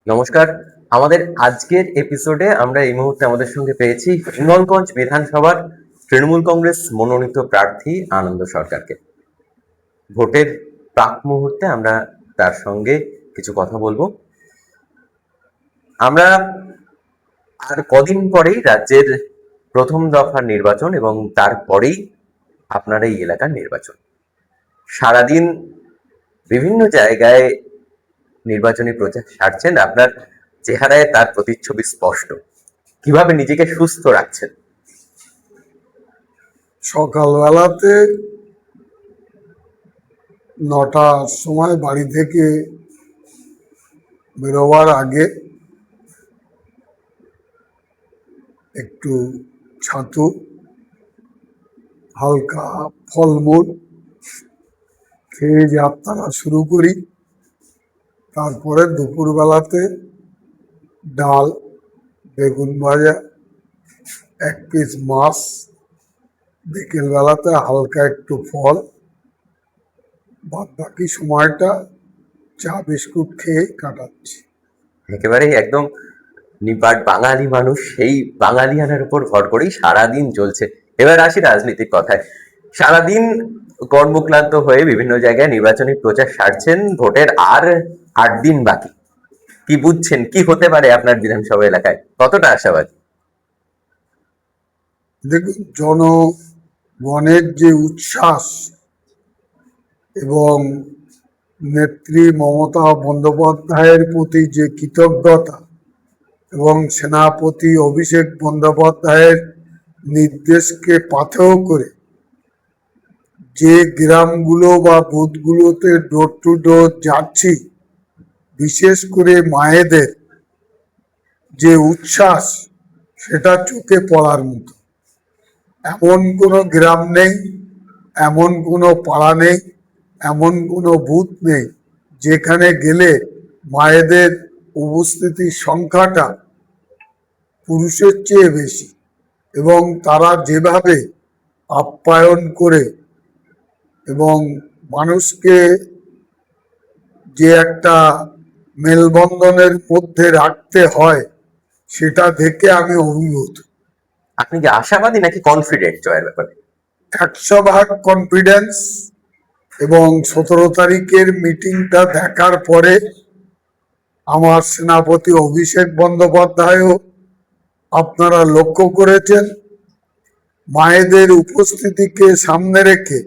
নমস্কার। আমাদের আজকের এপিসোডে আমরা এই মুহূর্তে আমাদের সঙ্গে পেয়েছি হিঙ্গলগঞ্জ বিধানসভার তৃণমূল কংগ্রেস মনোনীত প্রার্থী আনন্দ সরকারকে। ভোটের প্রাক মুহূর্তে আমরা তার সঙ্গে কিছু কথা বলবো। আমরা আর কদিন পরেই রাজ্যের প্রথম দফার নির্বাচন এবং তারপরেই আপনার এই এলাকার নির্বাচন। সারাদিন বিভিন্ন জায়গায় নির্বাচনী প্রচার সারছেন, আপনার চেহারায় তার প্রতিচ্ছবি স্পষ্ট। কিভাবে নিজেকে সুস্থ রাখছেন? সকালবেলাতে 9টার সময় বাড়ি থেকে বেরোবার আগে একটু ছাতু, হালকা ফলমূল খেয়ে যাত্রা শুরু করি। তারপরে দুপুরবেলাতে ডাল, বেগুন ভাজা, 1 পিস মাছ, বিকেলবেলাতে হালকা একটু ফল, বাদ বাকি সময়টা চা বিস্কুট খেয়ে কাটাচ্ছি। একেবারেই একদম নিপাট বাঙালি মানুষ, সেই বাঙালিয়ানার উপর ভর করেই সারাদিন চলছে। এবার আসি রাজনীতির কথায়। সারাদিন কর্মক্লান্ত হয়ে বিভিন্ন জায়গায় নির্বাচনী প্রচার সারছেন, ভোটের আর 8 দিন বাকি। কি বুঝছেন, কি হতে পারে আপনার বিধানসভা এলাকায়? কতটা আশাবাদী? দেখুন, জনগণের যে উচ্ছ্বাস এবং নেত্রী মমতা বন্দ্যোপাধ্যায়ের প্রতি যে কৃতজ্ঞতা এবং সেনাপতি অভিষেক বন্দ্যোপাধ্যায়ের নির্দেশকে পাথেয় করে যে গ্রামগুলো বা বুথগুলোতে ডোর টু ডোর যাচ্ছি, বিশেষ করে মায়েদের যে উচ্ছ্বাস, সেটা চোখে পড়ার মতো। এমন কোনো গ্রাম নেই, এমন কোনো পাড়া নেই, এমন কোনো বুথ নেই যেখানে গেলে মায়েদের উপস্থিতির সংখ্যাটা পুরুষের চেয়ে বেশি, এবং তারা যেভাবে আপ্যায়ন করে এবং মানুষকে যে একটা মেলবন্ধনের মধ্যে রাখতে হয়, সেটা দেখে আমি অভিভূত। আপনি কি আশাবাদী নাকি কনফিডেন্ট জয়ের ব্যাপারে? 100% কনফিডেন্স। এবং 17 তারিখের মিটিংটা দেখার পরে আমার সেনাপতি অভিষেক বন্দ্যোপাধ্যায়ও, আপনারা লক্ষ্য করেছেন, মায়েদের উপস্থিতিকে সামনে রেখে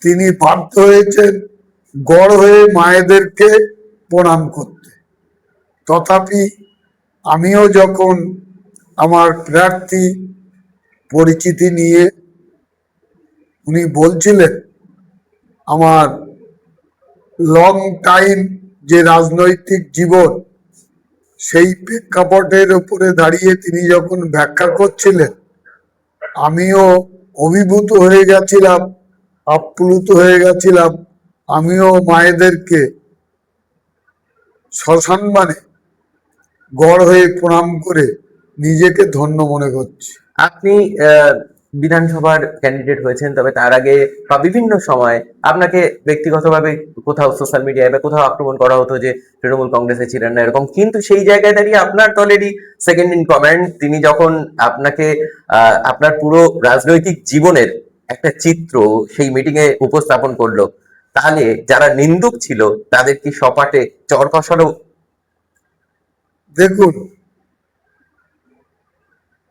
তিনি বাধ্য হয়েছেন গড় হয়ে মায়েদেরকে প্রণাম করতে। তথাপি আমিও যখন আমার প্রার্থী পরিচিতি নিয়ে উনি বলছিলেন, আমার লং টাইম যে রাজনৈতিক জীবন, সেই প্রেক্ষাপটের উপরে দাঁড়িয়ে তিনি যখন ব্যাখ্যা করছিলেন, আমিও অভিভূত হয়ে গেছিলাম, আপ্লুত হয়ে গেছিলাম। আমিও মায়েদেরকে সসম্মানে গড় হয়ে প্রণাম করে নিজেকে ধন্য মনে করছি। আপনি বিধানসভার ক্যান্ডিডেট হয়েছেন, তবে তার আগে বা বিভিন্ন সময় আপনাকে ব্যক্তিগতভাবে কোথাও সোশ্যাল মিডিয়ায় বা কোথাও আক্রমণ করা হতো যে তৃণমূল কংগ্রেসে ছিলেন না, এরকম। কিন্তু সেই জায়গায় দাঁড়িয়ে আপনার দলেরই সেকেন্ড ইন কমান্ড, তিনি যখন আপনাকে আপনার পুরো রাজনৈতিক জীবনের একটা চিত্র সেই মিটিং এ উপস্থাপন করলো, তাহলে যারা নিন্দুক ছিল তাদের কি সপাটে চর কষানো? দেখুন,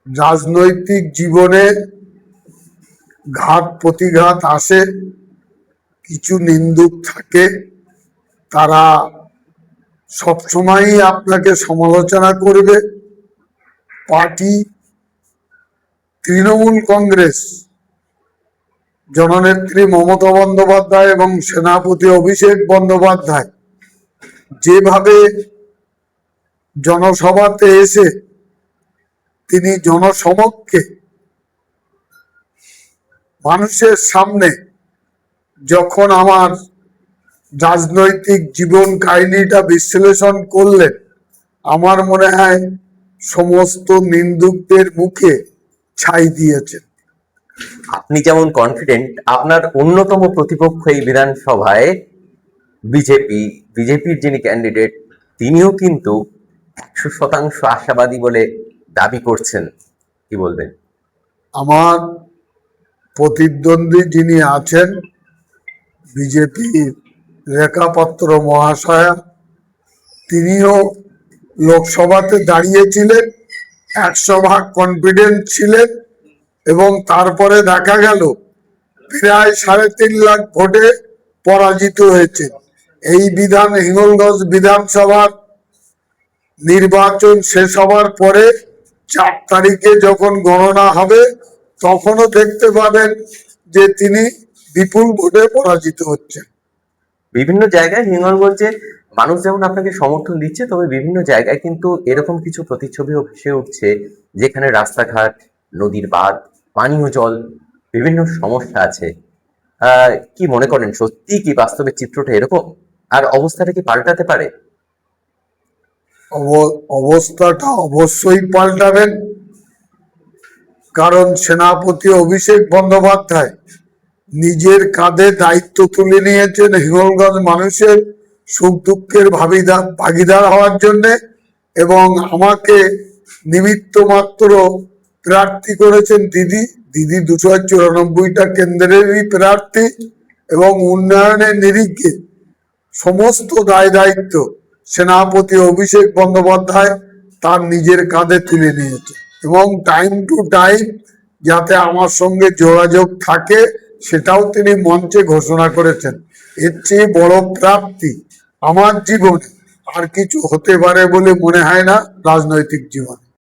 রাজনৈতিক জীবনে ঘাত প্রতিঘাত আসে, কিছু নিন্দুক থাকে, তারা সবসময়ই আপনাকে সমালোচনা করবে। পার্টি তৃণমূল কংগ্রেস, জননেত্রী মমতা বন্দ্যোপাধ্যায় এবং সেনাপতি অভিষেক বন্দ্যোপাধ্যায় যেভাবে জনসভাতে এসে তিনি জনসমক্ষে মানুষের সামনে যখন আমার রাজনৈতিক জীবন কাহিনীটা বিশ্লেষণ করলেন, আমার মনে হয় সমস্ত নিন্দুকদের মুখে ছাই দিয়েছেন। আপনি যেমন কনফিডেন্ট, আপনার অন্যতম প্রতিপক্ষ এই বিধানসভায় বিজেপির যিনি ক্যান্ডিডেট, তিনিও কিন্তু 100% আশাবাদী বলে দাবি করছেন, কি বলবেন? আমার প্রতিদ্বন্দ্বী যিনি আছেন বিজেপির রেখা পাত্র মহাশয়া, তিনিও লোকসভাতে দাঁড়িয়েছিলেন, 100% কনফিডেন্ট ছিলেন এবং তারপরে দেখা গেল প্রায় 3.5 লাখ ভোটে পরাজিত হয়েছে। এই হিঙ্গলগঞ্জ বিধানসভার নির্বাচন শেষ হওয়ার পরে 4 তারিখে যখন গণনা হবে তখনও দেখতে পাবেন যে তিনি বিপুল ভোটে পরাজিত হচ্ছেন। বিভিন্ন জায়গায় হিঙ্গলগঞ্জে মানুষ যেমন আপনাকে সমর্থন দিচ্ছে, তবে বিভিন্ন জায়গায় কিন্তু এরকম কিছু প্রতিচ্ছবিও ভেসে উঠছে যেখানে রাস্তাঘাট, নদীর বাঁধ, পানীয় জল, বিভিন্ন সমস্যা আছে। কি মনে করেন, সত্যি কি বাস্তবে চিত্রটা এরকম? আর অবস্থাটা কি পাল্টাতে পারে? অবস্থাটা অবশ্যই পাল্টাবেন, কারণ সেনাপতি অভিষেক বন্দ্যোপাধ্যায় নিজের কাঁধে দায়িত্ব তুলে নিয়েছেন হিঙ্গলগঞ্জ মানুষের সুখ দুঃখের ভাগিদার হওয়ার জন্য, এবং আমাকে নিমিত্ত মাত্র প্রার্থী করেছেন দিদি 294টা কেন্দ্রেরই প্রার্থী, এবং উন্নয়নের নিরিখে সমস্ত দায় দায়িত্ব সেনাপতি অভিষেক বন্দ্যোপাধ্যায় তার নিজের কাঁধে তুলে নিয়েছে, এবং টাইম টু টাইম যাতে আমার সঙ্গে যোগাযোগ থাকে সেটাও তিনি মঞ্চে ঘোষণা করেছেন। এর চেয়ে বড় প্রাপ্তি আমার জীবনে আর কিছু হতে পারে বলে মনে হয় না রাজনৈতিক জীবন।